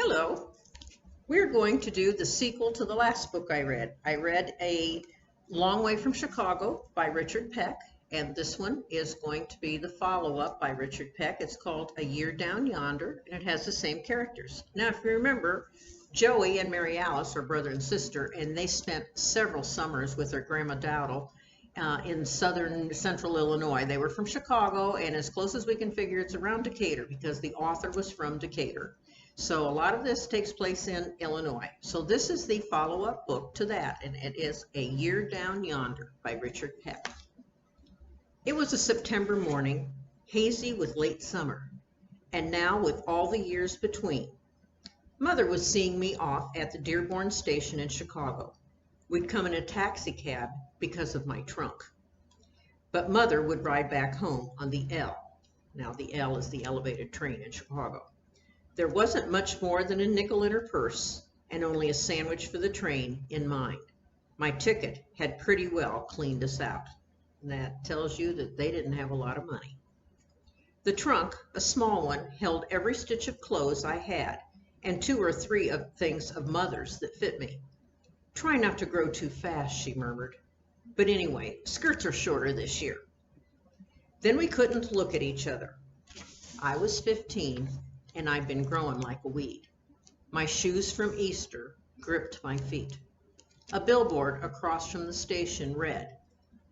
Hello. We're going to do the sequel to the last book I read. I read A Long Way from Chicago by Richard Peck, and this one is going to be the follow-up by Richard Peck. It's called A Year Down Yonder, and it has the same characters. Now, if you remember, Joey and Mary Alice are brother and sister, and they spent several summers with their Grandma Dowdle in central Illinois. They were from Chicago, and as close as we can figure, it's around Decatur because the author was from Decatur. So a lot of this takes place in Illinois. So this is the follow-up book to that, and it is A Year Down Yonder by Richard Peck. It was a September morning, hazy with late summer, and now with all the years between. Mother was seeing me off at the Dearborn station in Chicago. We'd come in a taxi cab because of my trunk. But Mother would ride back home on the L. Now the L is the elevated train in Chicago. There wasn't much more than a nickel in her purse and only a sandwich for the train in mine. My ticket had pretty well cleaned us out. And that tells you that they didn't have a lot of money. The trunk, a small one, held every stitch of clothes I had and 2 or 3 of things of Mother's that fit me. Try not to grow too fast, she murmured. But anyway, skirts are shorter this year. Then we couldn't look at each other. I was 15, and I'd been growing like a weed. My shoes from Easter gripped my feet. A billboard across from the station read,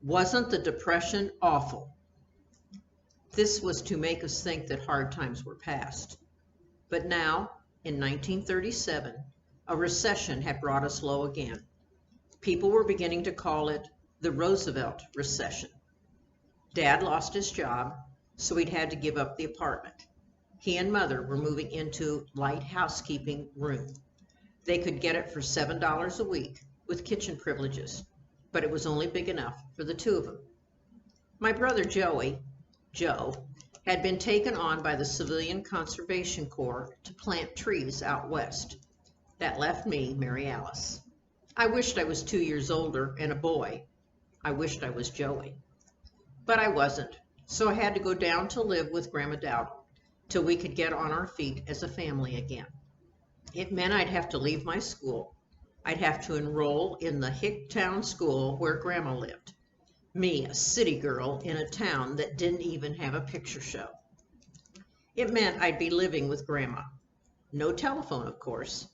"Wasn't the Depression awful?" This was to make us think that hard times were past. But now, in 1937, a recession had brought us low again. People were beginning to call it the Roosevelt recession. Dad lost his job, so he'd had to give up the apartment. He and Mother were moving into light housekeeping room. They could get it for $7 a week with kitchen privileges, but it was only big enough for the 2 of them. My brother Joey, Joe, had been taken on by the Civilian Conservation Corps to plant trees out west. That left me, Mary Alice. I wished I was 2 years older and a boy. I wished I was Joey. But I wasn't, so I had to go down to live with Grandma Dowdle till we could get on our feet as a family again. It meant I'd have to leave my school. I'd have to enroll in the Hicktown school where Grandma lived. Me, a city girl in a town that didn't even have a picture show. It meant I'd be living with Grandma. No telephone, of course,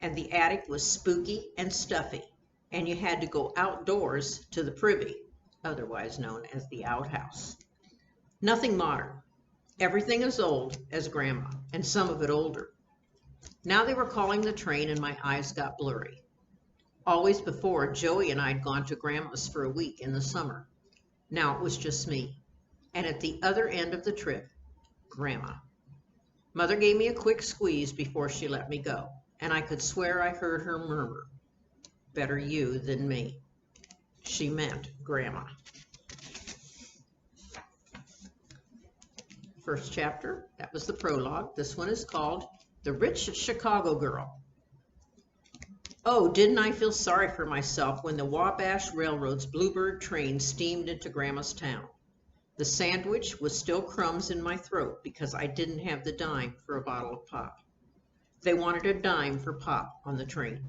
and the attic was spooky and stuffy, and you had to go outdoors to the privy, otherwise known as the outhouse. Nothing modern. Everything as old as Grandma, and some of it older. Now they were calling the train and my eyes got blurry. Always before, Joey and I'd gone to Grandma's for a week in the summer. Now it was just me. And at the other end of the trip, Grandma. Mother gave me a quick squeeze before she let me go, and I could swear I heard her murmur, "Better you than me." She meant Grandma. First chapter, that was the prologue. This one is called The Rich Chicago Girl. Oh, didn't I feel sorry for myself when the Wabash Railroad's Bluebird train steamed into Grandma's town. The sandwich was still crumbs in my throat because I didn't have the dime for a bottle of pop. They wanted a dime for pop on the train.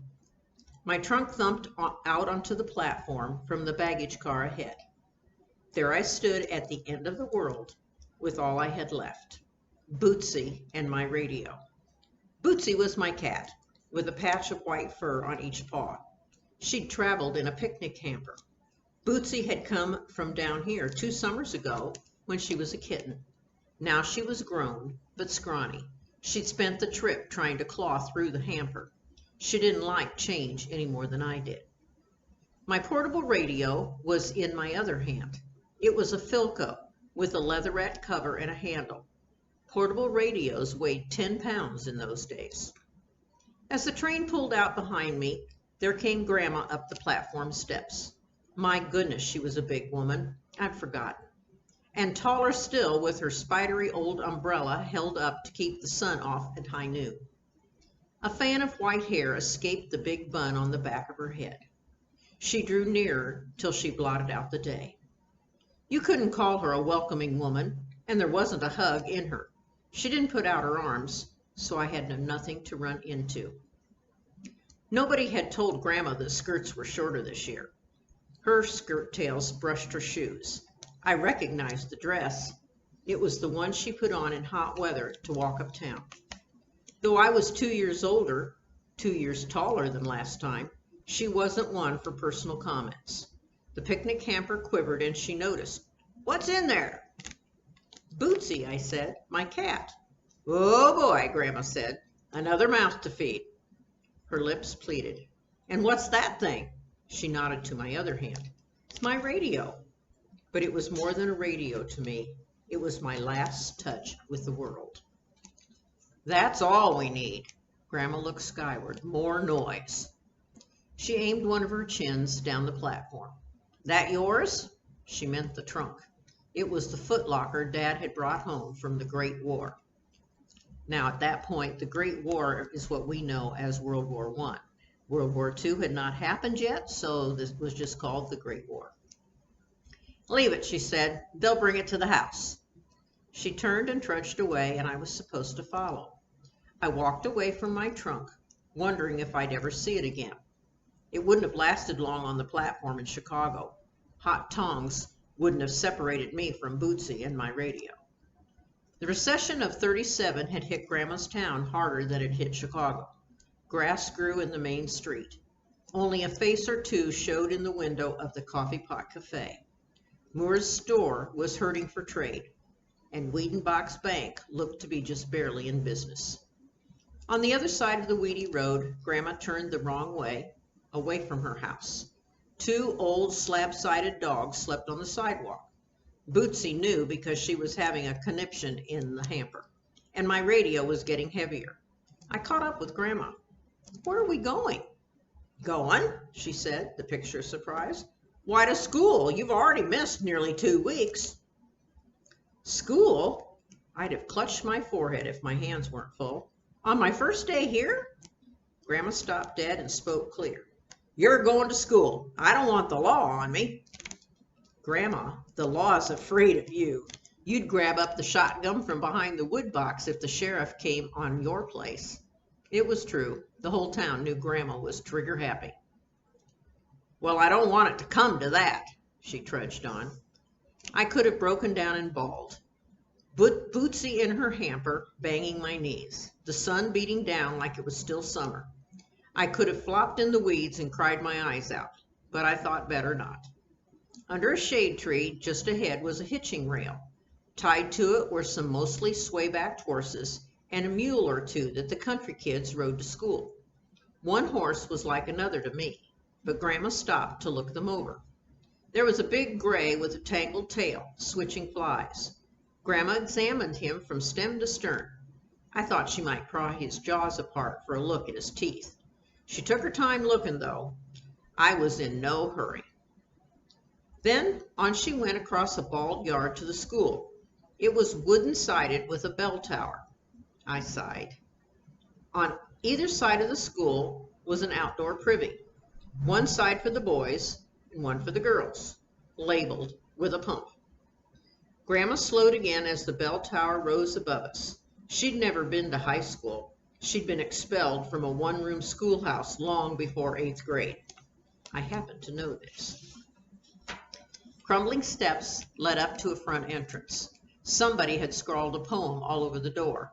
My trunk thumped out onto the platform from the baggage car ahead. There I stood at the end of the world with all I had left, Bootsy and my radio. Bootsy was my cat, with a patch of white fur on each paw. She'd traveled in a picnic hamper. Bootsy had come from down here 2 summers ago when she was a kitten. Now she was grown, but scrawny. She'd spent the trip trying to claw through the hamper. She didn't like change any more than I did. My portable radio was in my other hand. It was a Philco with a leatherette cover and a handle. Portable radios weighed 10 pounds in those days. As the train pulled out behind me, there came Grandma up the platform steps. My goodness, she was a big woman. I'd forgotten. And taller still with her spidery old umbrella held up to keep the sun off at high noon. A fan of white hair escaped the big bun on the back of her head. She drew nearer till she blotted out the day. You couldn't call her a welcoming woman, and there wasn't a hug in her. She didn't put out her arms, so I had nothing to run into. Nobody had told Grandma that skirts were shorter this year. Her skirt tails brushed her shoes. I recognized the dress. It was the one she put on in hot weather to walk uptown. Though I was 2 years older, 2 years taller than last time, she wasn't one for personal comments. The picnic hamper quivered and she noticed. "What's in there?" "Bootsy," I said, "my cat." "Oh boy," Grandma said, "another mouth to feed." Her lips pleated. "And what's that thing?" She nodded to my other hand. "It's my radio." But it was more than a radio to me. It was my last touch with the world. "That's all we need." Grandma looked skyward. "More noise." She aimed one of her chins down the platform. "That yours?" She meant the trunk. It was the footlocker Dad had brought home from the Great War. Now, at that point, the Great War is what we know as World War I. World War II had not happened yet, so this was just called the Great War. "Leave it," she said. "They'll bring it to the house." She turned and trudged away, and I was supposed to follow. I walked away from my trunk, wondering if I'd ever see it again. It wouldn't have lasted long on the platform in Chicago. Hot tongs wouldn't have separated me from Bootsy and my radio. The recession of '37 had hit Grandma's town harder than it hit Chicago. Grass grew in the main street. Only a face or two showed in the window of the Coffee Pot Cafe. Moore's store was hurting for trade, and Wiedenbach's bank looked to be just barely in business. On the other side of the weedy road, Grandma turned the wrong way, away from her house. 2 old slab-sided dogs slept on the sidewalk. Bootsy knew because she was having a conniption in the hamper, and my radio was getting heavier. I caught up with Grandma. "Where are we going?" "Going?" she said, the picture of surprise. "Why, to school. You've already missed nearly 2 weeks. "School?" I'd have clutched my forehead if my hands weren't full. "On my first day here?" Grandma stopped dead and spoke clear. "You're going to school. I don't want the law on me." "Grandma, the law's afraid of you. You'd grab up the shotgun from behind the wood box if the sheriff came on your place." It was true. The whole town knew Grandma was trigger happy. "Well, I don't want it to come to that," she trudged on. I could have broken down and bawled. Bootsy in her hamper, banging my knees. The sun beating down like it was still summer. I could have flopped in the weeds and cried my eyes out, but I thought better not. Under a shade tree just ahead was a hitching rail. Tied to it were some mostly sway-backed horses and a mule or two that the country kids rode to school. One horse was like another to me, but Grandma stopped to look them over. There was a big gray with a tangled tail, switching flies. Grandma examined him from stem to stern. I thought she might pry his jaws apart for a look at his teeth. She took her time looking, though. I was in no hurry. Then on she went across a bald yard to the school. It was wooden-sided with a bell tower. I sighed. On either side of the school was an outdoor privy. One side for the boys and one for the girls, labeled with a pump. Grandma slowed again as the bell tower rose above us. She'd never been to high school. She'd been expelled from a one-room schoolhouse long before 8th grade. I happened to know this. Crumbling steps led up to a front entrance. Somebody had scrawled a poem all over the door.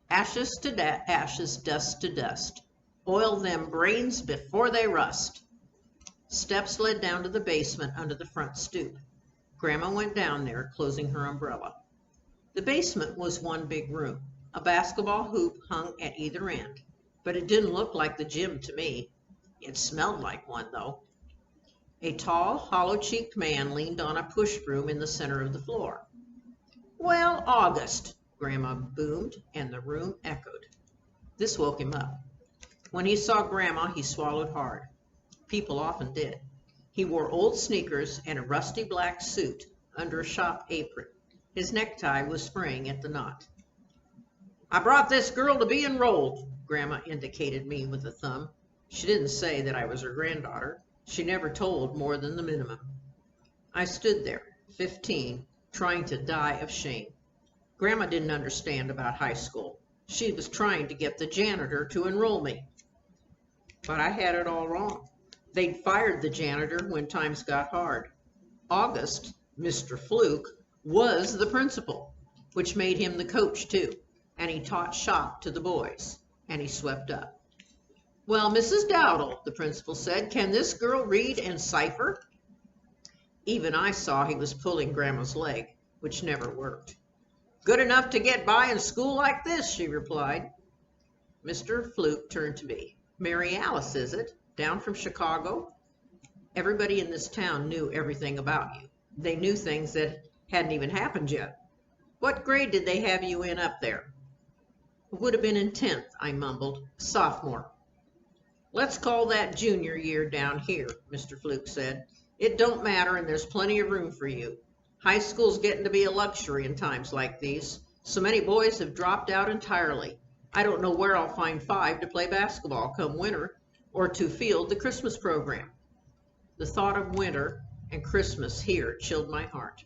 Ashes to ashes, dust to dust. Oil them brains before they rust. Steps led down to the basement under the front stoop. Grandma went down there, closing her umbrella. The basement was one big room. A basketball hoop hung at either end, but it didn't look like the gym to me. It smelled like one, though. A tall, hollow-cheeked man leaned on a push broom in the center of the floor. "Well, August," Grandma boomed, and the room echoed. This woke him up. When he saw Grandma, he swallowed hard. People often did. He wore old sneakers and a rusty black suit under a shop apron. His necktie was fraying at the knot. "I brought this girl to be enrolled," Grandma indicated me with a thumb. She didn't say that I was her granddaughter. She never told more than the minimum. I stood there, 15, trying to die of shame. Grandma didn't understand about high school. She was trying to get the janitor to enroll me. But I had it all wrong. They'd fired the janitor when times got hard. August, Mr. Fluke, was the principal, which made him the coach too, and he taught shop to the boys, and he swept up. "Well, Mrs. Dowdle," the principal said, "can this girl read and cipher?" Even I saw he was pulling Grandma's leg, which never worked. "Good enough to get by in school like this," she replied. Mr. Fluke turned to me. "Mary Alice, is it? Down from Chicago?" Everybody in this town knew everything about you. They knew things that hadn't even happened yet. "What grade did they have you in up there?" "It would have been in 10th, I mumbled. "Sophomore." "Let's call that junior year down here," Mr. Fluke said. "It don't matter, and there's plenty of room for you. High school's getting to be a luxury in times like these. So many boys have dropped out entirely. I don't know where I'll find 5 to play basketball come winter or to field the Christmas program." The thought of winter and Christmas here chilled my heart.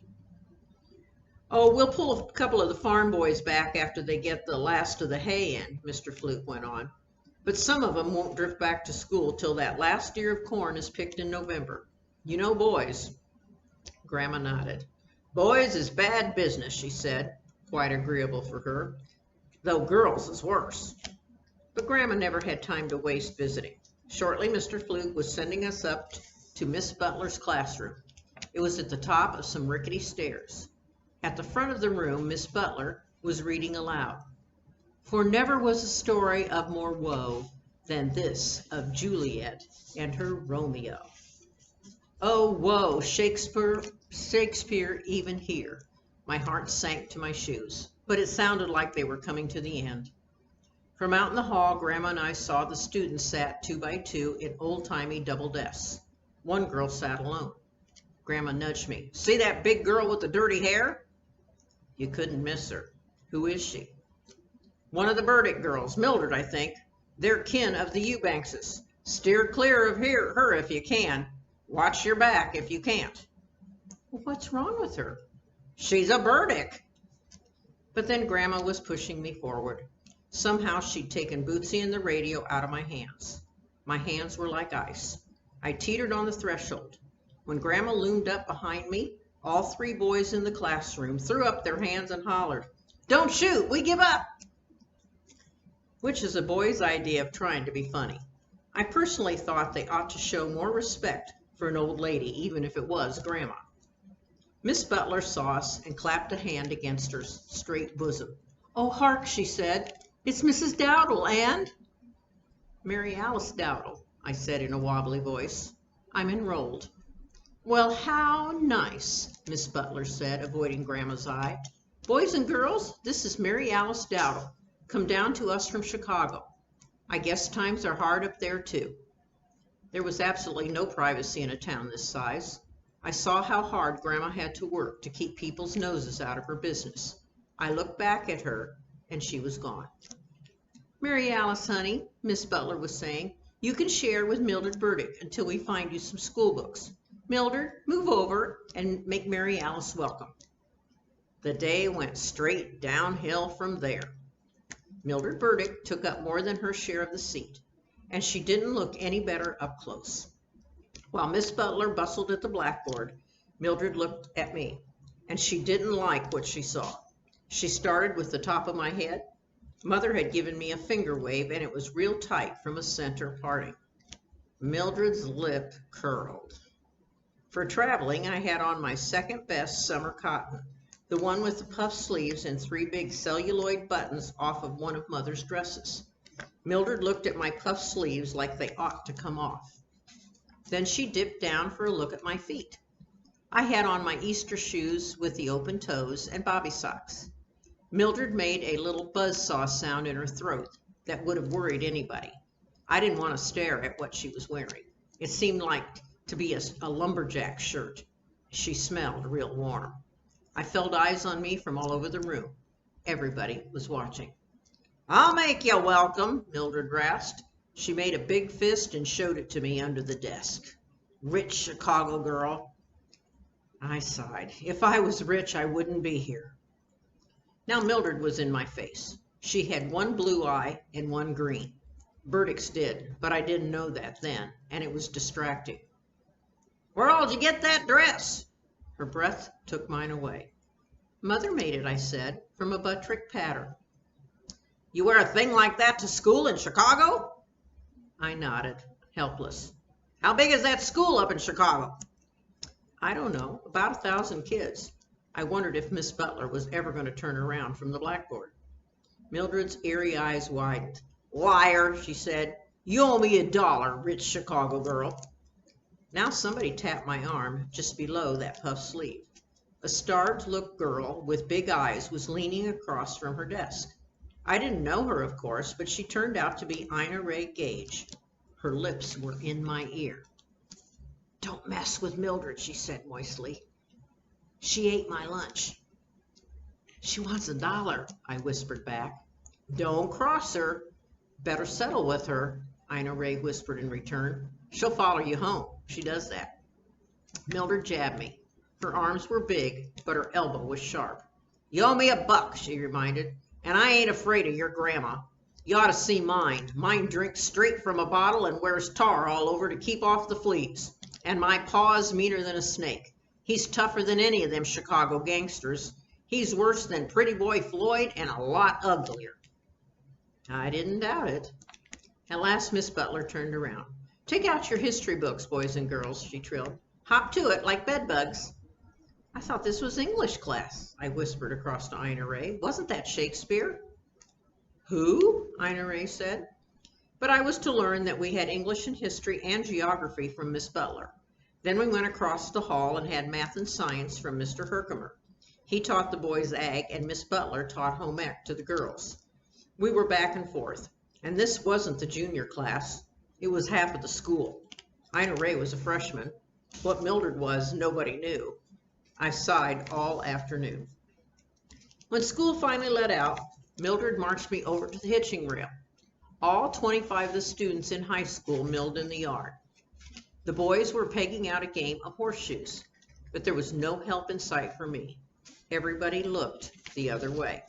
"Oh, we'll pull a couple of the farm boys back after they get the last of the hay in," Mr. Fluke went on. "But some of them won't drift back to school till that last ear of corn is picked in November. You know boys." Grandma nodded. "Boys is bad business," she said, quite agreeable for her, "though girls is worse." But Grandma never had time to waste visiting. Shortly, Mr. Fluke was sending us up to Miss Butler's classroom. It was at the top of some rickety stairs. At the front of the room, Miss Butler was reading aloud. "For never was a story of more woe than this of Juliet and her Romeo. Oh, woe, Shakespeare, even here." My heart sank to my shoes, but it sounded like they were coming to the end. From out in the hall, Grandma and I saw the students sat 2 by 2 in old-timey double desks. One girl sat alone. Grandma nudged me. "See that big girl with the dirty hair?" You couldn't miss her. "Who is she?" "One of the Burdick girls, Mildred, I think. They're kin of the Eubankses. Steer clear of her if you can. Watch your back if you can't." "Well, what's wrong with her?" "She's a Burdick." But then Grandma was pushing me forward. Somehow she'd taken Bootsy and the radio out of my hands. My hands were like ice. I teetered on the threshold. When Grandma loomed up behind me, all 3 boys in the classroom threw up their hands and hollered, "Don't shoot, we give up!" Which is a boy's idea of trying to be funny. I personally thought they ought to show more respect for an old lady, even if it was Grandma. Miss Butler saw us and clapped a hand against her straight bosom. "Oh, hark," she said. "It's Mrs. Dowdle and—" "Mary Alice Dowdle," I said in a wobbly voice. "I'm enrolled." "Well, how nice," Miss Butler said, avoiding Grandma's eye. "Boys and girls, this is Mary Alice Dowdle, come down to us from Chicago. I guess times are hard up there, too." There was absolutely no privacy in a town this size. I saw how hard Grandma had to work to keep people's noses out of her business. I looked back at her, and she was gone. "Mary Alice, honey," Miss Butler was saying, "you can share with Mildred Burdick until we find you some school books. Mildred, move over and make Mary Alice welcome." The day went straight downhill from there. Mildred Burdick took up more than her share of the seat, and she didn't look any better up close. While Miss Butler bustled at the blackboard, Mildred looked at me, and she didn't like what she saw. She started with the top of my head. Mother had given me a finger wave, and it was real tight from a center parting. Mildred's lip curled. For traveling, I had on my second best summer cotton, the one with the puff sleeves and 3 big celluloid buttons off of one of Mother's dresses. Mildred looked at my puff sleeves like they ought to come off. Then she dipped down for a look at my feet. I had on my Easter shoes with the open toes and bobby socks. Mildred made a little buzzsaw sound in her throat that would have worried anybody. I didn't want to stare at what she was wearing. It seemed like to be a lumberjack shirt. She smelled real warm. I felt eyes on me from all over the room. Everybody was watching. "I'll make you welcome," Mildred rasped. She made a big fist and showed it to me under the desk. "Rich Chicago girl." I sighed. If I was rich, I wouldn't be here. Now Mildred was in my face. She had one blue eye and one green. Burdicks did, but I didn't know that then, and it was distracting. "Where all did you get that dress?" Her breath took mine away. "Mother made it," I said, "from a Buttrick pattern." "You wear a thing like that to school in Chicago?" I nodded, helpless. "How big is that school up in Chicago?" "I don't know, about 1,000 kids." I wondered if Miss Butler was ever going to turn around from the blackboard. Mildred's eerie eyes widened. "Liar," she said. "You owe me $1, rich Chicago girl." Now somebody tapped my arm just below that puff sleeve. A starved-look girl with big eyes was leaning across from her desk. I didn't know her, of course, but she turned out to be Ina Ray Gage. Her lips were in my ear. "Don't mess with Mildred," she said moistly. "She ate my lunch." "She wants $1, I whispered back. "Don't cross her." "Better settle with her," Ina Ray whispered in return. "She'll follow you home. She does that." Mildred jabbed me. Her arms were big, but her elbow was sharp. "You owe me $1," she reminded, "and I ain't afraid of your grandma. You ought to see mine. Mine drinks straight from a bottle and wears tar all over to keep off the fleas. And my paw's meaner than a snake. He's tougher than any of them Chicago gangsters. He's worse than Pretty Boy Floyd and a lot uglier." I didn't doubt it. At last Miss Butler turned around. "Take out your history books, boys and girls," she trilled. "Hop to it like bedbugs." "I thought this was English class," I whispered across to Ina Ray. "Wasn't that Shakespeare?" "Who?" Ina Ray said. But I was to learn that we had English and history and geography from Miss Butler. Then we went across the hall and had math and science from Mr. Herkimer. He taught the boys ag, and Miss Butler taught home ec to the girls. We were back and forth, and this wasn't the junior class. It was half of the school. Ina Ray was a freshman. What Mildred was, nobody knew. I sighed all afternoon. When school finally let out, Mildred marched me over to the hitching rail. All 25 of the students in high school milled in the yard. The boys were pegging out a game of horseshoes, but there was no help in sight for me. Everybody looked the other way.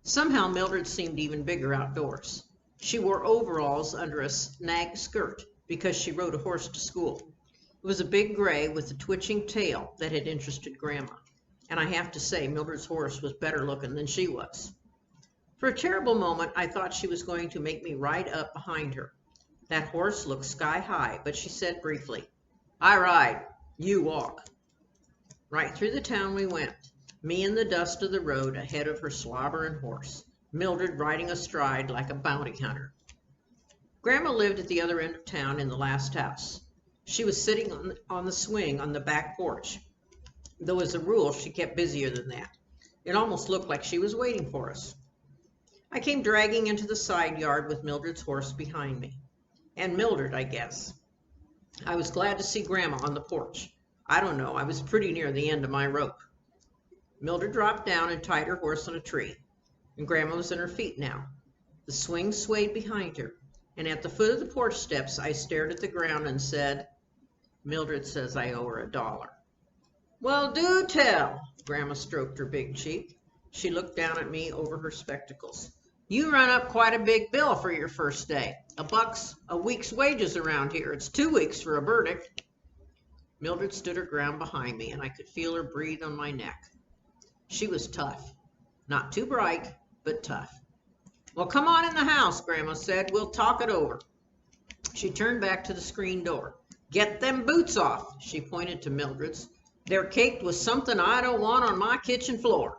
Somehow Mildred seemed even bigger outdoors. She wore overalls under a snag skirt because she rode a horse to school. It was a big gray with a twitching tail that had interested Grandma, and I have to say Mildred's horse was better looking than she was. For a terrible moment, I thought she was going to make me ride up behind her. That horse looked sky high, but she said briefly, "I ride, you walk." Right through the town we went, me in the dust of the road ahead of her slobbering horse, Mildred riding astride like a bounty hunter. Grandma lived at the other end of town in the last house. She was sitting on the swing on the back porch, though as a rule she kept busier than that. It almost looked like she was waiting for us. I came dragging into the side yard with Mildred's horse behind me. And Mildred, I guess. I was glad to see Grandma on the porch. I don't know, I was pretty near the end of my rope. Mildred dropped down and tied her horse on a tree, and Grandma was on her feet now. The swing swayed behind her, and at the foot of the porch steps, I stared at the ground and said, "Mildred says I owe her $1." "Well, do tell." Grandma stroked her big cheek. She looked down at me over her spectacles. "You run up quite a big bill for your first day. $1 a week's wages around here. It's 2 weeks for a verdict." Mildred stood her ground behind me, and I could feel her breathe on my neck. She was tough. Not too bright, but tough. "Well, come on in the house," Grandma said. "We'll talk it over." She turned back to the screen door. "Get them boots off," she pointed to Mildred's. "They're caked with something I don't want on my kitchen floor."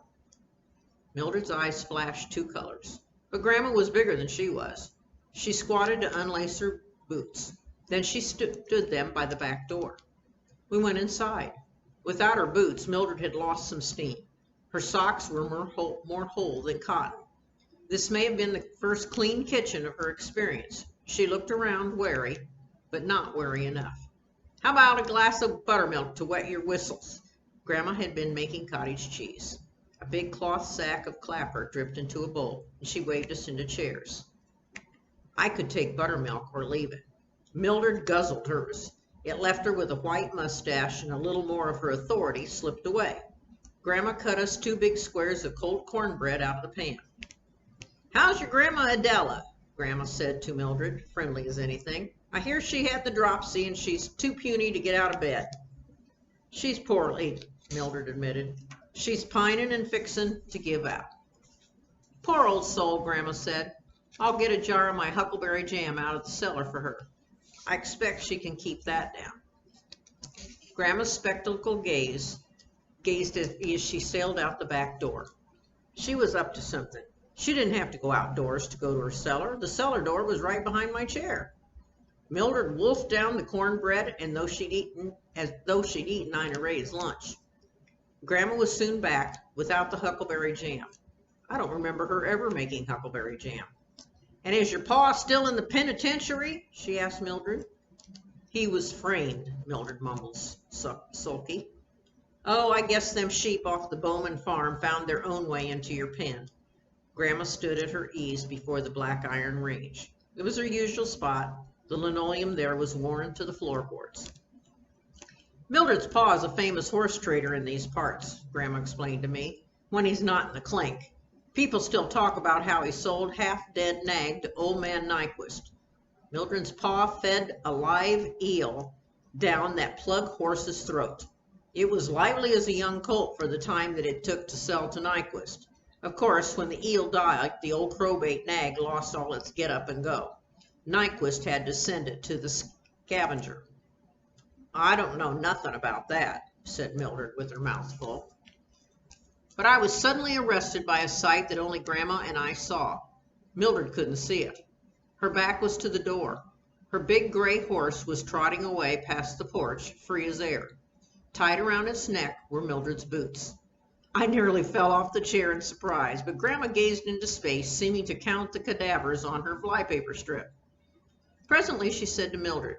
Mildred's eyes flashed 2 colors, but Grandma was bigger than she was. She squatted to unlace her boots. Then she stood them by the back door. We went inside. Without her boots, Mildred had lost some steam. Her socks were more whole than cotton. This may have been the first clean kitchen of her experience. She looked around wary, but not wary enough. "How about a glass of buttermilk to wet your whistles?" Grandma had been making cottage cheese. A big cloth sack of clapper dripped into a bowl, and she waved us into chairs. I could take buttermilk or leave it. Mildred guzzled hers. It left her with a white mustache, and a little more of her authority slipped away. Grandma cut us 2 big squares of cold cornbread out of the pan. "How's your Grandma Adela?" Grandma said to Mildred, friendly as anything. "I hear she had the dropsy and she's too puny to get out of bed." "She's poorly," Mildred admitted. "She's pining and fixin' to give out." "Poor old soul," Grandma said. "I'll get a jar of my huckleberry jam out of the cellar for her. I expect she can keep that down." Grandma's spectacled gazed as she sailed out the back door. She was up to something. She didn't have to go outdoors to go to her cellar. The cellar door was right behind my chair. Mildred wolfed down the cornbread as though she'd eaten Ina Ray's lunch. Grandma was soon back without the huckleberry jam. I don't remember her ever making huckleberry jam. "And is your pa still in the penitentiary?" she asked Mildred. "He was framed," Mildred mumbled, sulky. "Oh, I guess them sheep off the Bowman farm found their own way into your pen." Grandma stood at her ease before the black iron range. It was her usual spot. The linoleum there was worn to the floorboards. "Mildred's pa is a famous horse trader in these parts," Grandma explained to me, "when he's not in the clink. People still talk about how he sold half-dead nag to old man Nyquist. Mildred's pa fed a live eel down that plug horse's throat. It was lively as a young colt for the time that it took to sell to Nyquist. Of course, when the eel died, the old crowbait nag lost all its get up and go. Nyquist had to send it to the scavenger." "I don't know nothing about that," said Mildred with her mouth full. But I was suddenly arrested by a sight that only Grandma and I saw. Mildred couldn't see it. Her back was to the door. Her big gray horse was trotting away past the porch, free as air. Tied around its neck were Mildred's boots. I nearly fell off the chair in surprise, but Grandma gazed into space, seeming to count the cadavers on her flypaper strip. Presently she said to Mildred,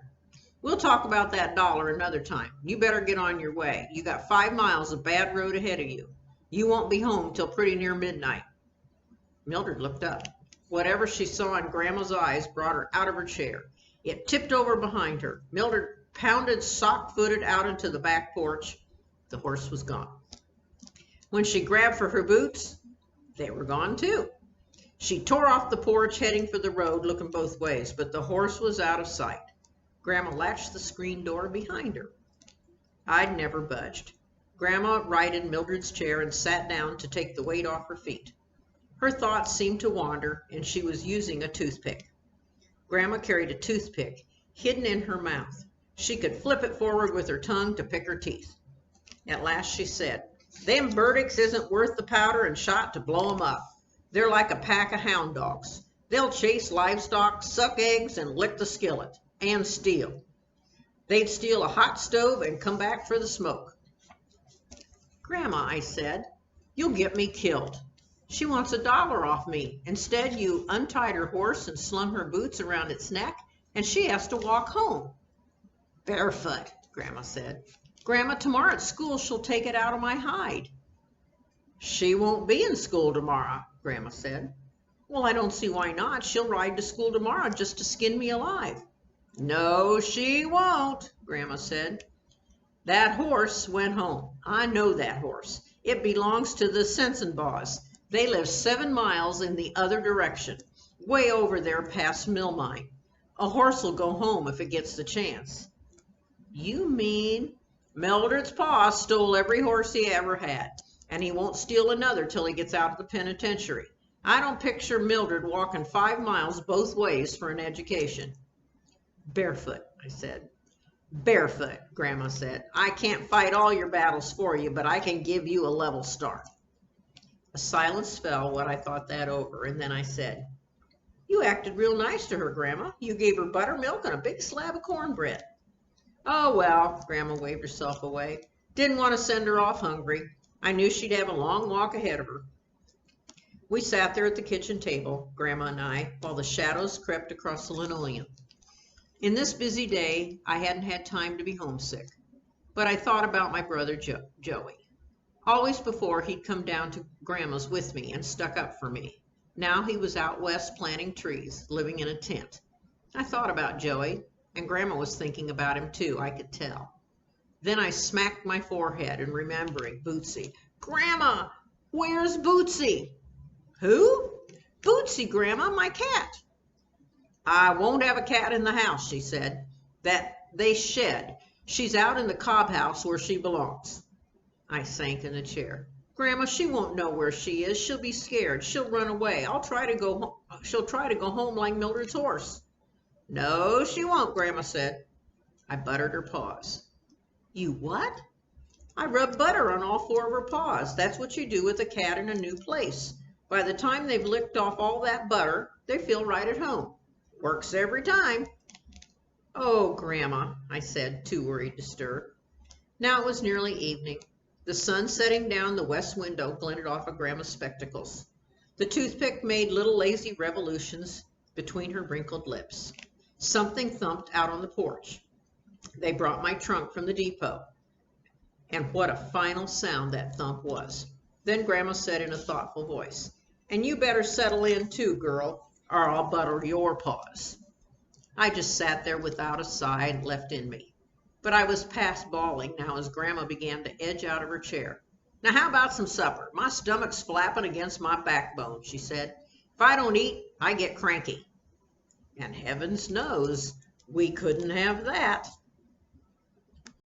"We'll talk about that dollar another time. You better get on your way. You got 5 miles of bad road ahead of you. You won't be home till pretty near midnight." Mildred looked up. Whatever she saw in Grandma's eyes brought her out of her chair. It tipped over behind her. Mildred pounded sock-footed out into the back porch. The horse was gone. When she grabbed for her boots, they were gone too. She tore off the porch, heading for the road, looking both ways, but the horse was out of sight. Grandma latched the screen door behind her. I'd never budged. Grandma righted Mildred's chair and sat down to take the weight off her feet. Her thoughts seemed to wander, and she was using a toothpick. Grandma carried a toothpick hidden in her mouth. She could flip it forward with her tongue to pick her teeth. At last she said, "Them Burdicks isn't worth the powder and shot to blow 'em up. They're like a pack of hound dogs. They'll chase livestock, suck eggs, and lick the skillet, and steal. They'd steal a hot stove and come back for the smoke." "Grandma," I said, "you'll get me killed. She wants $1 off me. Instead, you untied her horse and slung her boots around its neck, and she has to walk home." "Barefoot," Grandma said. "Grandma, tomorrow at school she'll take it out of my hide." "She won't be in school tomorrow," Grandma said. "Well, I don't see why not. She'll ride to school tomorrow just to skin me alive." "No, she won't," Grandma said. "That horse went home. I know that horse. It belongs to the Sensenbaugh. They live 7 miles in the other direction, way over there past Millmine. A horse'll go home if it gets the chance." "You mean—" "Mildred's pa stole every horse he ever had, and he won't steal another till he gets out of the penitentiary. I don't picture Mildred walking 5 miles both ways for an education." "Barefoot," I said. "Barefoot," Grandma said. "I can't fight all your battles for you, but I can give you a level start." A silence fell while I thought that over, and then I said, "You acted real nice to her, Grandma. You gave her buttermilk and a big slab of cornbread." "Oh, well," Grandma waved herself away. "Didn't want to send her off hungry. I knew she'd have a long walk ahead of her." We sat there at the kitchen table, Grandma and I, while the shadows crept across the linoleum. In this busy day, I hadn't had time to be homesick, but I thought about my brother Joey. Always before, he'd come down to Grandma's with me and stuck up for me. Now he was out west planting trees, living in a tent. I thought about Joey, and Grandma was thinking about him too, I could tell. Then I smacked my forehead and remembering Bootsy. "Grandma, where's Bootsy?" "Who?" Bootsy, Grandma, my cat. I won't have a cat in the house, she said. That they shed. She's out in the cob house where she belongs. I sank in the chair. Grandma, she won't know where she is. She'll be scared. She'll run away. She'll try to go home like Mildred's horse. No, she won't, Grandma said. I buttered her paws. You what? I rubbed butter on all four of her paws. That's what you do with a cat in a new place. By the time they've licked off all that butter, they feel right at home. Works every time. Oh, Grandma, I said, too worried to stir. Now it was nearly evening. The sun setting down the west window glinted off of Grandma's spectacles. The toothpick made little lazy revolutions between her wrinkled lips. Something thumped out on the porch. They brought my trunk from the depot. And what a final sound that thump was. Then Grandma said in a thoughtful voice, and you better settle in too, girl, or I'll butter your paws. I just sat there without a sigh left in me. But I was past bawling now as Grandma began to edge out of her chair. Now how about some supper? My stomach's flapping against my backbone, she said. If I don't eat, I get cranky. And heavens knows we couldn't have that.